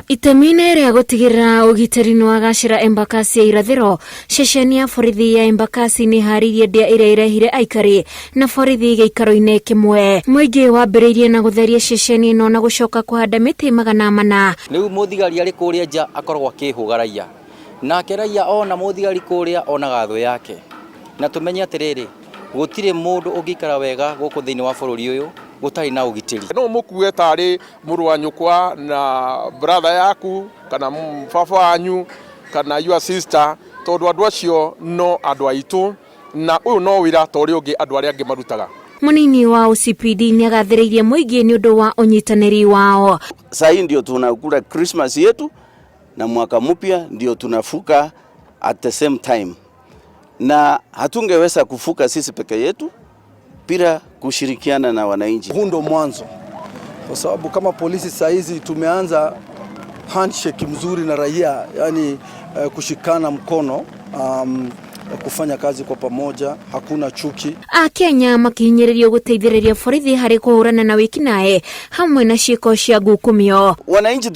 Itemine ria gutigirira ugiteri ni wagacira Embakasi ya irathiro, ceceni ya borithi ya Embakasi ni haririe ndia iria irehire aikari na borithi giikaro-ini kimwe. Muingi wambiriirie na gutheria ceceni ino na gucoka kuhanda miti magana mana. Riu muthigari ari kuria nja akoragwo akihuga raia, nake raia ona muthigari kuria ona gatho yake, na tumenye atiriri gutire mundu ungikara wega guku thiini wa bururi uyu gutari na ugitiri. No mukuwe tari muru wa nyukwa na brother yaku kana baba wanyu kana your sister, tondu andu acio no andu aitu na uyu no wira tori ungi andu aria angi marutaga. Munini wa OCPD ni agathiriirie muingi ni undu wa unyitaniri wao. Sasa ndio tunakula Christmas yetu na mwaka mpya ndio tunafuka at the same time, na hatungeweza kufuka sisi peke yetu bila kushirikiana na wananchi. Huu ndo mwanzo, kwa sababu kama polisi saa hizi tumeanza handshake mzuri na raia, yani kushikana mkono, kufanya kazi kwa pamoja, hakuna chuki. Akenya makihinyiririo guteithiriria borithi hari kuhurana na wikinae hamwe na ciiko cia ngukumio. Wananchi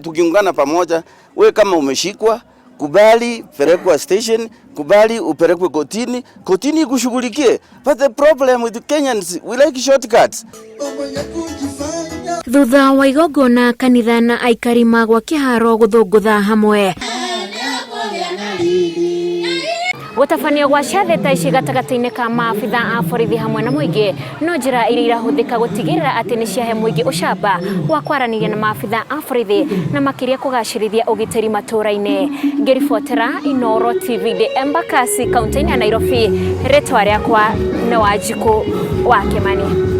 tukiungana pamoja, we kama umeshikwa kubali pelekwa station, kubali upelekwe kotini ikushughulikie. But the problem with the Kenyans, we like shortcuts. Thutha wa igongona kanitha na aikari magwa kiharo guthungutha hamwe. Gutafania gwa ciathĩ ta ici gatagati-inĩ ka maabitha a borithi hamwe na muingi no njĩra iria irahuthĩka gutigirira ati ni ciahe muingi ucamba wa kwaranĩria na maabitha a borithi na makiria kugacĩrithia ugitĩri matũra-inĩ. Ngĩribotera Inooro TV de Embakasi, kaunti-inĩ ya Nairobi, rĩtwa rĩakwa nĩ Wanjikũ wa Kimani.